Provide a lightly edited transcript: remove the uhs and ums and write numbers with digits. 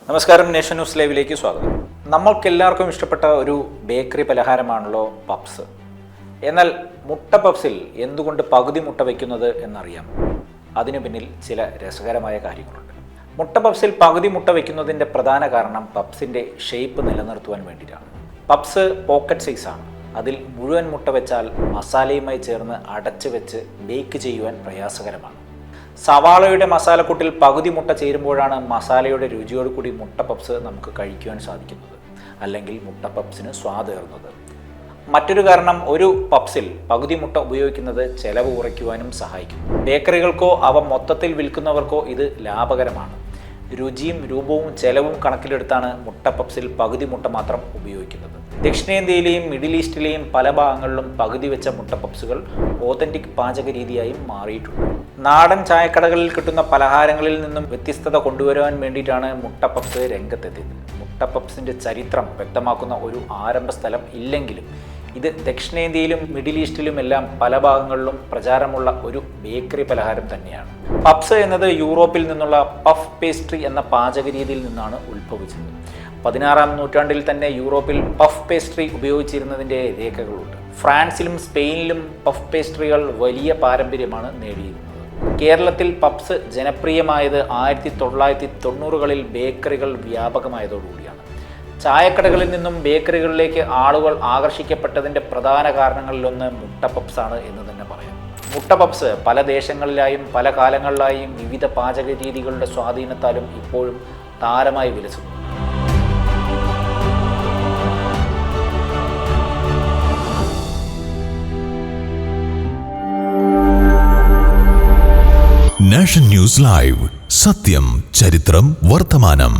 നമസ്കാരം, nation news ലൈവിലേക്ക് സ്വാഗതം. നമ്മൾക്കെല്ലാവർക്കും ഇഷ്ടപ്പെട്ട ഒരു ബേക്കറി പലഹാരമാണല്ലോ പപ്സ്. എന്നാൽ മുട്ട പപ്സിൽ എന്തുകൊണ്ട് പകുതി മുട്ട വയ്ക്കുന്നത് എന്നറിയാം. അതിനു പിന്നിൽ ചില രസകരമായ കാര്യങ്ങളുണ്ട്. മുട്ട പപ്സിൽ പകുതി മുട്ട വയ്ക്കുന്നതിൻ്റെ പ്രധാന കാരണം പപ്സിൻ്റെ ഷേപ്പ് നിലനിർത്തുവാൻ വേണ്ടിയിട്ടാണ്. പപ്സ് പോക്കറ്റ് സൈസാണ്. അതിൽ മുഴുവൻ മുട്ട വെച്ചാൽ മസാലയുമായി ചേർന്ന് അടച്ചു വെച്ച് ബേക്ക് ചെയ്യുവാൻ പ്രയാസകരമാണ്. സവാളയുടെ മസാലക്കൂട്ടിൽ പകുതി മുട്ട ചേരുമ്പോഴാണ് മസാലയുടെ രുചിയോട് കൂടി മുട്ട പപ്സ് നമുക്ക് കഴിക്കുവാൻ സാധിക്കുന്നത്, അല്ലെങ്കിൽ മുട്ട പപ്സിന് സ്വാദേറുന്നത്. മറ്റൊരു കാരണം, ഒരു പപ്സിൽ പകുതി മുട്ട ഉപയോഗിക്കുന്നത് ചെലവ് കുറയ്ക്കുവാനും സഹായിക്കുന്നു. ബേക്കറികൾക്കോ അവ മൊത്തത്തിൽ വിൽക്കുന്നവർക്കോ ഇത് ലാഭകരമാണ്. രുചിയും രൂപവും ചെലവും കണക്കിലെടുത്താണ് മുട്ട പപ്സിൽ പകുതി മുട്ട മാത്രം ഉപയോഗിക്കുന്നത്. ദക്ഷിണേന്ത്യയിലെയും മിഡിൽ ഈസ്റ്റിലെയും പല ഭാഗങ്ങളിലും പകുതി വെച്ച മുട്ട പപ്സുകൾ ഓതന്റിക് പാചക രീതിയായും മാറിയിട്ടുണ്ട്. നാടൻ ചായക്കടകളിൽ കിട്ടുന്ന പലഹാരങ്ങളിൽ നിന്നും വ്യത്യസ്തത കൊണ്ടുവരുവാൻ വേണ്ടിയിട്ടാണ് മുട്ട പപ്സ് രംഗത്തെത്തിയത്. മുട്ട പപ്സിൻ്റെ ചരിത്രം വ്യക്തമാക്കുന്ന ഒരു ആരംഭ സ്ഥലം ഇല്ലെങ്കിലും ഇത് ദക്ഷിണേന്ത്യയിലും മിഡിൽ ഈസ്റ്റിലുമെല്ലാം പല ഭാഗങ്ങളിലും പ്രചാരമുള്ള ഒരു ബേക്കറി പലഹാരം തന്നെയാണ്. പപ്സ് എന്നത് യൂറോപ്പിൽ നിന്നുള്ള പഫ് പേസ്ട്രി എന്ന പാചക രീതിയിൽ നിന്നാണ് ഉത്ഭവിച്ചത്. 16-ാം നൂറ്റാണ്ടിൽ തന്നെ യൂറോപ്പിൽ പഫ് പേസ്ട്രി ഉപയോഗിച്ചിരുന്നതിൻ്റെ രേഖകളുണ്ട്. ഫ്രാൻസിലും സ്പെയിനിലും പഫ് പേസ്ട്രികൾ വലിയ പാരമ്പര്യമാണ് നേടിയിരുന്നത്. കേരളത്തിൽ പപ്സ് ജനപ്രിയമായത് 1990-കളിൽ ബേക്കറികൾ വ്യാപകമായതോടുകൂടിയാണ്. ചായക്കടകളിൽ നിന്നും ബേക്കറികളിലേക്ക് ആളുകൾ ആകർഷിക്കപ്പെട്ടതിൻ്റെ പ്രധാന കാരണങ്ങളിലൊന്ന് മുട്ട പപ്സാണ് എന്ന് തന്നെ പറയാം. മുട്ട പപ്സ് പല ദേശങ്ങളിലായും പല കാലങ്ങളിലായും വിവിധ പാചക രീതികളുടെ സ്വാധീനത്താലും ഇപ്പോഴും താരമായി വിലസുന്നു. നാഷൻ ന്യൂസ് ലൈവ്, സത്യം, ചരിത്രം, വർത്തമാനം.